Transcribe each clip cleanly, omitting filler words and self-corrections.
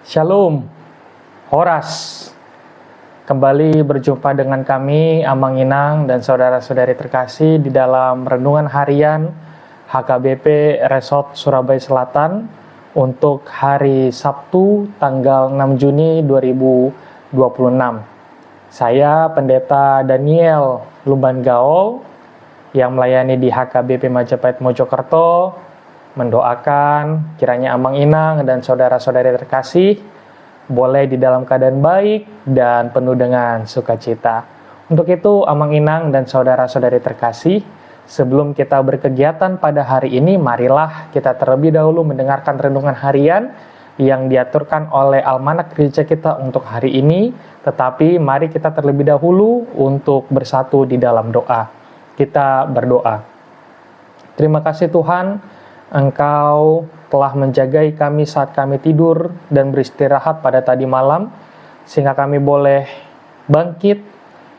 Shalom, Horas. Kembali berjumpa dengan kami, Amang Inang dan saudara-saudari terkasih di dalam Renungan Harian HKBP Resort Surabaya Selatan untuk hari Sabtu tanggal 6 Juni 2026. Saya Pendeta Daniel Lumban Gaol yang melayani di HKBP Majapahit Mojokerto, mendoakan kiranya Amang Inang dan saudara-saudari terkasih boleh di dalam keadaan baik dan penuh dengan sukacita. Untuk itu, Amang Inang dan saudara-saudari terkasih, sebelum kita berkegiatan pada hari ini, marilah kita terlebih dahulu mendengarkan renungan harian yang diaturkan oleh Almanak Gereja kita untuk hari ini. Tetapi mari kita terlebih dahulu untuk bersatu di dalam doa. Kita berdoa. Terima kasih Tuhan, Engkau telah menjagai kami saat kami tidur dan beristirahat pada tadi malam, sehingga kami boleh bangkit,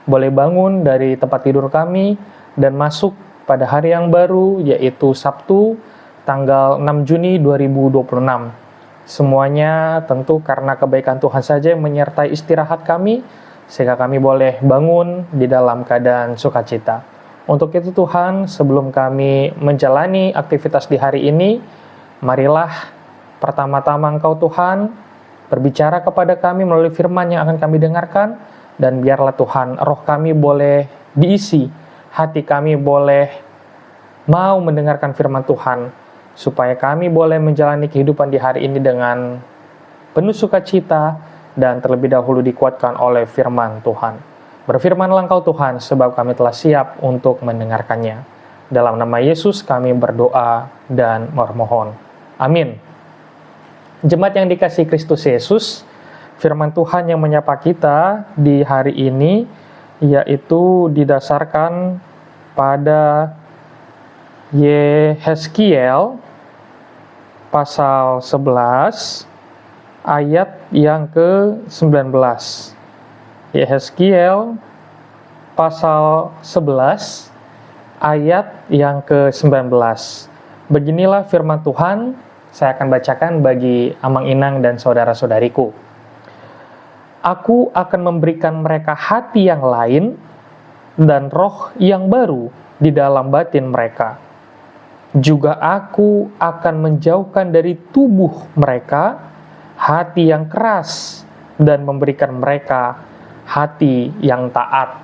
boleh bangun dari tempat tidur kami, dan masuk pada hari yang baru, yaitu Sabtu, tanggal 6 Juni 2026. Semuanya tentu karena kebaikan Tuhan saja yang menyertai istirahat kami, sehingga kami boleh bangun di dalam keadaan sukacita. Untuk itu Tuhan, sebelum kami menjalani aktivitas di hari ini, marilah pertama-tama Engkau Tuhan berbicara kepada kami melalui firman yang akan kami dengarkan, dan biarlah Tuhan roh kami boleh diisi, hati kami boleh mau mendengarkan firman Tuhan, supaya kami boleh menjalani kehidupan di hari ini dengan penuh sukacita dan terlebih dahulu dikuatkan oleh firman Tuhan. Berfirmanlah Engkau Tuhan, sebab kami telah siap untuk mendengarkannya. Dalam nama Yesus kami berdoa dan memohon. Amin. Jemaat yang dikasihi Kristus Yesus, firman Tuhan yang menyapa kita di hari ini, yaitu didasarkan pada Yehezkiel pasal 11 ayat yang ke-19. Yehezkiel pasal 11 ayat yang ke-19. Beginilah firman Tuhan, saya akan bacakan bagi Amang Inang dan saudara-saudariku. Aku akan memberikan mereka hati yang lain dan roh yang baru di dalam batin mereka. Juga aku akan menjauhkan dari tubuh mereka hati yang keras dan memberikan mereka hati yang taat.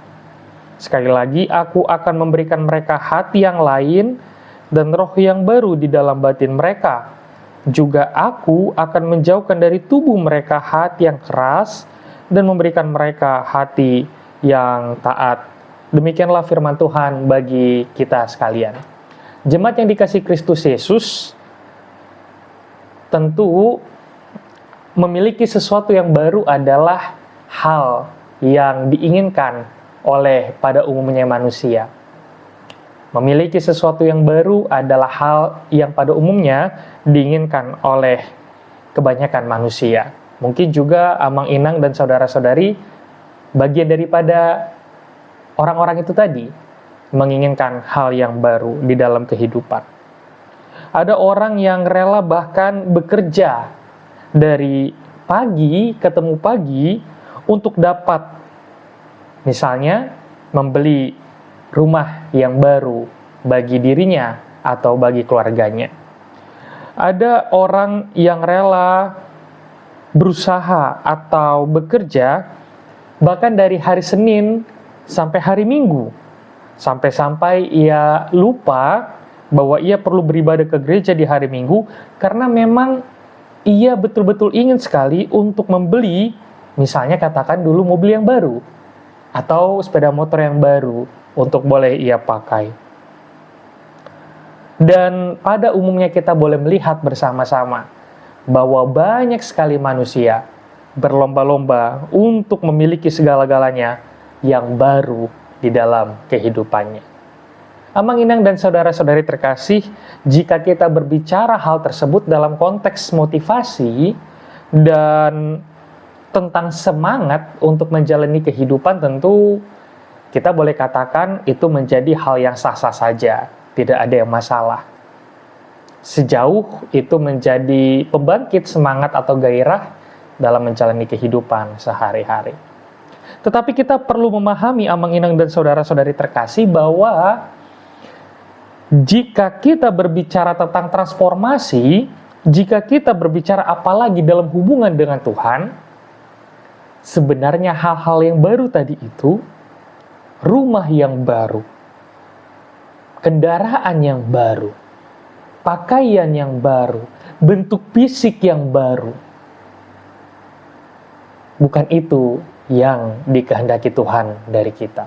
Sekali lagi, aku akan memberikan mereka hati yang lain dan roh yang baru di dalam batin mereka. Juga aku akan menjauhkan dari tubuh mereka hati yang keras dan memberikan mereka hati yang taat. Demikianlah firman Tuhan bagi kita sekalian. Jemaat yang dikasihi Kristus Yesus, tentu memiliki sesuatu yang baru adalah hal yang diinginkan oleh pada umumnya manusia. Memiliki sesuatu yang baru adalah hal yang pada umumnya diinginkan oleh kebanyakan manusia. Mungkin juga Amang Inang dan saudara-saudari bagian daripada orang-orang itu tadi, menginginkan hal yang baru di dalam kehidupan. Ada orang yang rela bahkan bekerja dari pagi ketemu pagi untuk dapat misalnya membeli rumah yang baru bagi dirinya atau bagi keluarganya. Ada orang yang rela berusaha atau bekerja bahkan dari hari Senin sampai hari Minggu, sampai-sampai ia lupa bahwa ia perlu beribadah ke gereja di hari Minggu karena memang ia betul-betul ingin sekali untuk membeli, misalnya katakan dulu mobil yang baru atau sepeda motor yang baru untuk boleh ia pakai. Dan pada umumnya kita boleh melihat bersama-sama bahwa banyak sekali manusia berlomba-lomba untuk memiliki segala-galanya yang baru di dalam kehidupannya. Amang Inang dan saudara-saudari terkasih, jika kita berbicara hal tersebut dalam konteks motivasi dan tentang semangat untuk menjalani kehidupan, tentu kita boleh katakan itu menjadi hal yang sah-sah saja, tidak ada yang masalah. Sejauh itu menjadi pembangkit semangat atau gairah dalam menjalani kehidupan sehari-hari. Tetapi kita perlu memahami, Amang Inang dan saudara-saudari terkasih, bahwa jika kita berbicara tentang transformasi, jika kita berbicara apalagi dalam hubungan dengan Tuhan, sebenarnya hal-hal yang baru tadi itu, rumah yang baru, kendaraan yang baru, pakaian yang baru, bentuk fisik yang baru, bukan itu yang dikehendaki Tuhan dari kita.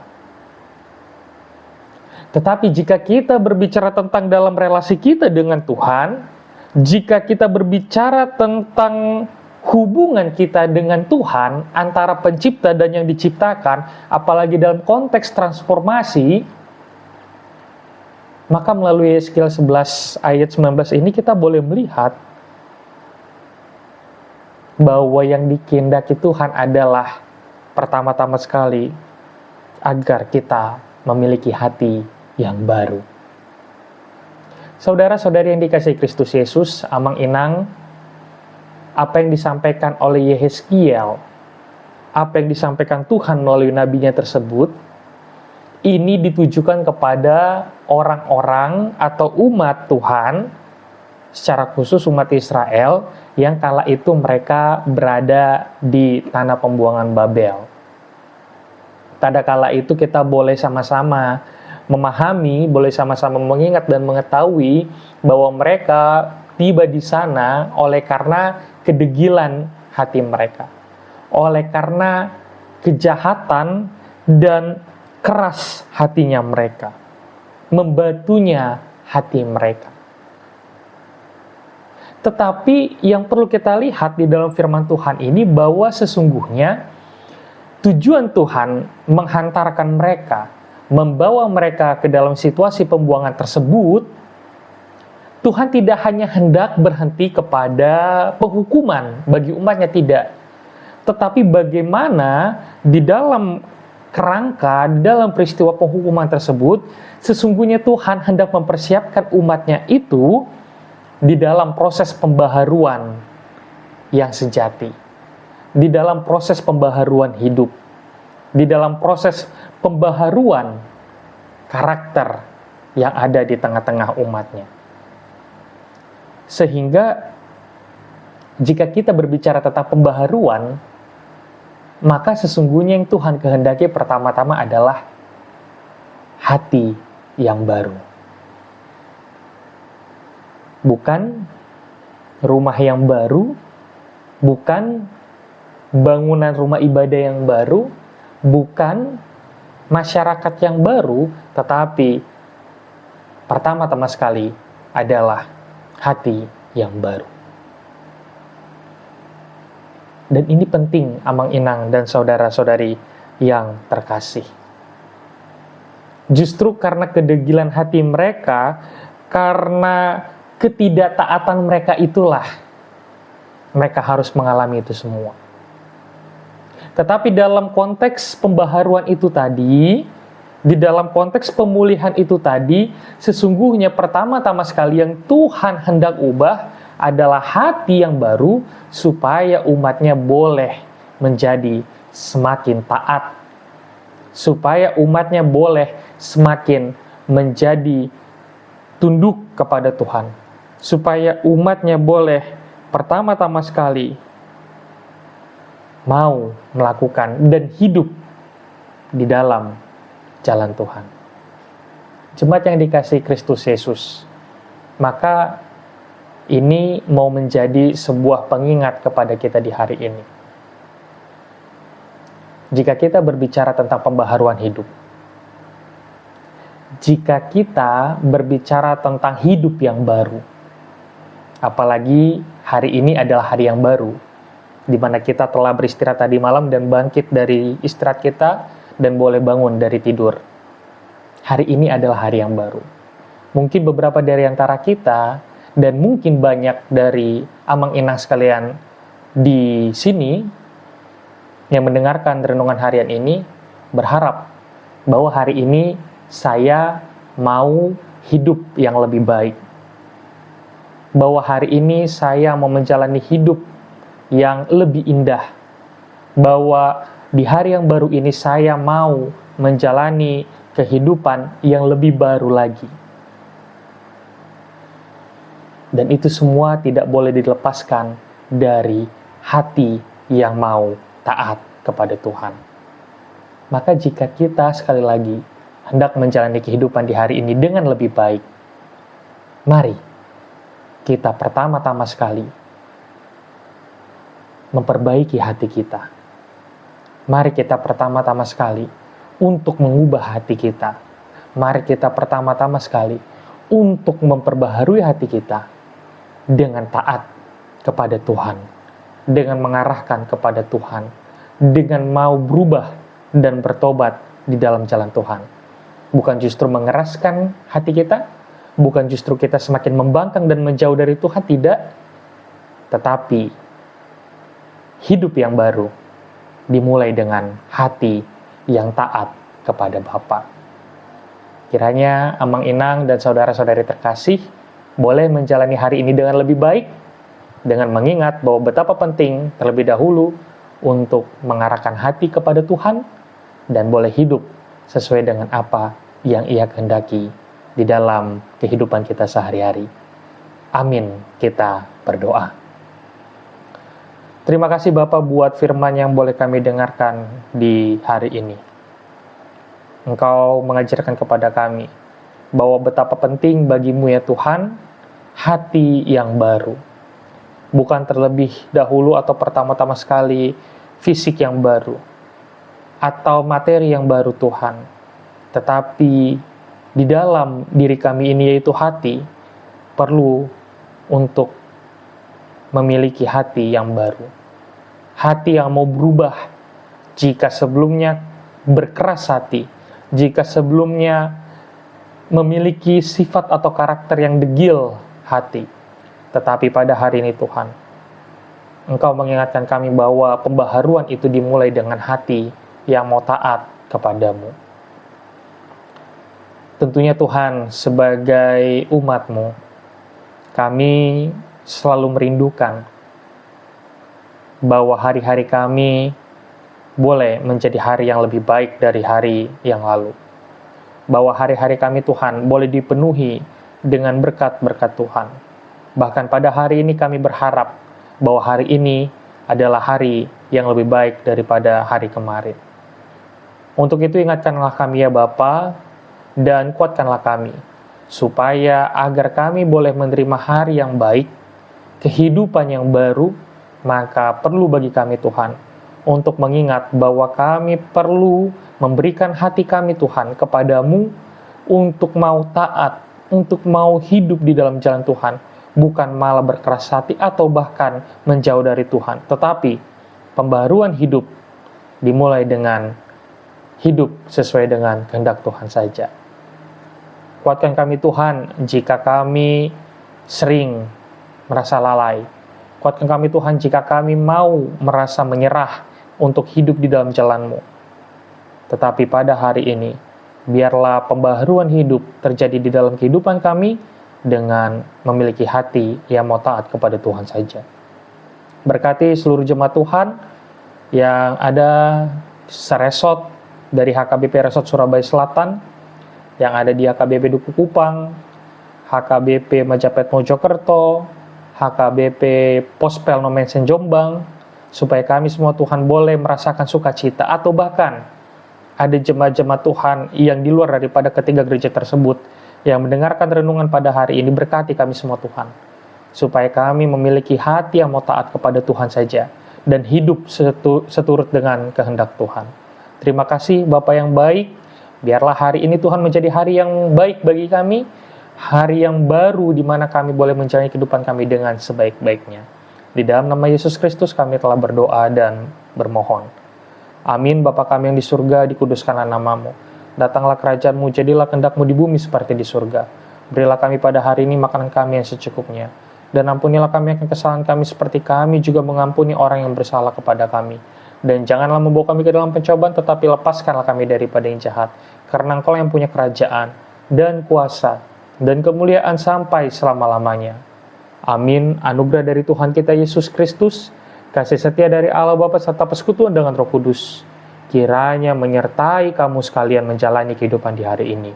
Tetapi jika kita berbicara tentang dalam relasi kita dengan Tuhan, jika kita berbicara tentang hubungan kita dengan Tuhan antara pencipta dan yang diciptakan, apalagi dalam konteks transformasi, maka melalui Yeskiel 11 ayat 19 ini kita boleh melihat bahwa yang dikehendaki Tuhan adalah pertama-tama sekali agar kita memiliki hati yang baru. Saudara-saudari yang dikasihi Kristus Yesus, Amang Inang, apa yang disampaikan oleh Yeskiel, apa yang disampaikan Tuhan melalui nabinya tersebut, ini ditujukan kepada orang-orang atau umat Tuhan, secara khusus umat Israel, yang kala itu mereka berada di tanah pembuangan Babel. Pada kala itu kita boleh sama-sama memahami, boleh sama-sama mengingat dan mengetahui bahwa mereka tiba di sana oleh karena kedegilan hati mereka, oleh karena kejahatan dan keras hatinya mereka, membatunya hati mereka. Tetapi yang perlu kita lihat di dalam firman Tuhan ini bahwa sesungguhnya tujuan Tuhan menghantarkan mereka, membawa mereka ke dalam situasi pembuangan tersebut, Tuhan tidak hanya hendak berhenti kepada penghukuman bagi umatnya, tidak. Tetapi bagaimana di dalam kerangka, di dalam peristiwa penghukuman tersebut, sesungguhnya Tuhan hendak mempersiapkan umatnya itu di dalam proses pembaharuan yang sejati, di dalam proses pembaharuan hidup, di dalam proses pembaharuan karakter yang ada di tengah-tengah umatnya. Sehingga jika kita berbicara tentang pembaharuan, maka sesungguhnya yang Tuhan kehendaki pertama-tama adalah hati yang baru. Bukan rumah yang baru, bukan bangunan rumah ibadah yang baru, bukan masyarakat yang baru, tetapi pertama-tama sekali adalah hati yang baru. Dan ini penting, Amang Inang dan saudara-saudari yang terkasih. Justru karena kedegilan hati mereka, karena ketidaktaatan mereka itulah mereka harus mengalami itu semua. Tetapi dalam konteks pembaharuan itu tadi, di dalam konteks pemulihan itu tadi, sesungguhnya pertama-tama sekali yang Tuhan hendak ubah adalah hati yang baru, supaya umatnya boleh menjadi semakin taat, supaya umatnya boleh semakin menjadi tunduk kepada Tuhan, supaya umatnya boleh pertama-tama sekali mau melakukan dan hidup di dalam jalan Tuhan. Jemaat yang dikasihi Kristus Yesus, maka ini mau menjadi sebuah pengingat kepada kita di hari ini. Jika kita berbicara tentang pembaharuan hidup, jika kita berbicara tentang hidup yang baru, apalagi hari ini adalah hari yang baru, di mana kita telah beristirahat tadi malam dan bangkit dari istirahat kita dan boleh bangun dari tidur. Hari ini adalah hari yang baru. Mungkin beberapa dari antara kita dan mungkin banyak dari Amang Inang sekalian di sini yang mendengarkan renungan harian ini berharap bahwa hari ini saya mau hidup yang lebih baik. Bahwa hari ini saya mau menjalani hidup yang lebih indah. Bahwa di hari yang baru ini saya mau menjalani kehidupan yang lebih baru lagi. Dan itu semua tidak boleh dilepaskan dari hati yang mau taat kepada Tuhan. Maka jika kita sekali lagi hendak menjalani kehidupan di hari ini dengan lebih baik, mari kita pertama-tama sekali memperbaiki hati kita. Mari kita pertama-tama sekali untuk mengubah hati kita. Mari kita pertama-tama sekali untuk memperbaharui hati kita dengan taat kepada Tuhan, dengan mengarahkan kepada Tuhan, dengan mau berubah dan bertobat di dalam jalan Tuhan. Bukan justru mengeraskan hati kita, bukan justru kita semakin membangkang dan menjauh dari Tuhan, tidak. Tetapi hidup yang baru dimulai dengan hati yang taat kepada Bapa. Kiranya Amang Inang dan saudara-saudari terkasih boleh menjalani hari ini dengan lebih baik, dengan mengingat bahwa betapa penting terlebih dahulu untuk mengarahkan hati kepada Tuhan, dan boleh hidup sesuai dengan apa yang Ia kehendaki di dalam kehidupan kita sehari-hari. Amin. Kita berdoa. Terima kasih Bapa buat firman yang boleh kami dengarkan di hari ini. Engkau mengajarkan kepada kami bahwa betapa penting bagimu ya Tuhan, hati yang baru. Bukan terlebih dahulu atau pertama-tama sekali fisik yang baru, atau materi yang baru Tuhan. Tetapi di dalam diri kami ini yaitu hati, perlu untuk memiliki hati yang baru. Hati yang mau berubah. Jika sebelumnya berkeras hati, jika sebelumnya memiliki sifat atau karakter yang degil hati, tetapi pada hari ini Tuhan, Engkau mengingatkan kami bahwa pembaharuan itu dimulai dengan hati yang mau taat kepadamu. Tentunya Tuhan, sebagai umat-Mu, kami selalu merindukan bahwa hari-hari kami boleh menjadi hari yang lebih baik dari hari yang lalu. Bahwa hari-hari kami Tuhan boleh dipenuhi dengan berkat-berkat Tuhan. Bahkan pada hari ini kami berharap bahwa hari ini adalah hari yang lebih baik daripada hari kemarin. Untuk itu ingatkanlah kami ya Bapa, dan kuatkanlah kami, supaya agar kami boleh menerima hari yang baik, kehidupan yang baru, maka perlu bagi kami Tuhan, untuk mengingat bahwa kami perlu memberikan hati kami Tuhan kepadamu, untuk mau taat, untuk mau hidup di dalam jalan Tuhan, bukan malah berkeras hati atau bahkan menjauh dari Tuhan. Tetapi pembaruan hidup dimulai dengan hidup sesuai dengan kehendak Tuhan saja. Kuatkan kami Tuhan jika kami sering merasa lalai. Kuatkan kami Tuhan jika kami mau merasa menyerah untuk hidup di dalam jalan-Mu. Tetapi pada hari ini, biarlah pembaharuan hidup terjadi di dalam kehidupan kami dengan memiliki hati yang mau taat kepada Tuhan saja. Berkati seluruh jemaat Tuhan yang ada seresot dari HKBP Resort Surabaya Selatan, yang ada di HKBP Duku Kupang, HKBP Majapahit Mojokerto, HKBP Pospel Nomensen Jombang, supaya kami semua Tuhan boleh merasakan sukacita, atau bahkan ada jemaat-jemaat Tuhan yang di luar daripada ketiga gereja tersebut yang mendengarkan renungan pada hari ini. Berkati kami semua Tuhan, supaya kami memiliki hati yang mau taat kepada Tuhan saja dan hidup seturut dengan kehendak Tuhan. Terima kasih Bapa yang baik. Biarlah hari ini Tuhan menjadi hari yang baik bagi kami, hari yang baru di mana kami boleh menjalani kehidupan kami dengan sebaik-baiknya. Di dalam nama Yesus Kristus kami telah berdoa dan bermohon. Amin. Bapa kami yang di surga, dikuduskanlah nama-Mu. Datanglah kerajaan-Mu, jadilah kehendak-Mu di bumi seperti di surga. Berilah kami pada hari ini makanan kami yang secukupnya. Dan ampunilah kami akan kesalahan kami seperti kami juga mengampuni orang yang bersalah kepada kami. Dan janganlah membawa kami ke dalam pencobaan, tetapi lepaskanlah kami daripada yang jahat. Karena Engkau yang punya kerajaan dan kuasa dan kemuliaan sampai selama-lamanya. Amin. Anugerah dari Tuhan kita Yesus Kristus, kasih setia dari Allah Bapa serta persekutuan dengan Roh Kudus, kiranya menyertai kamu sekalian menjalani kehidupan di hari ini.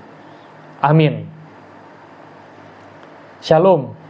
Amin. Shalom.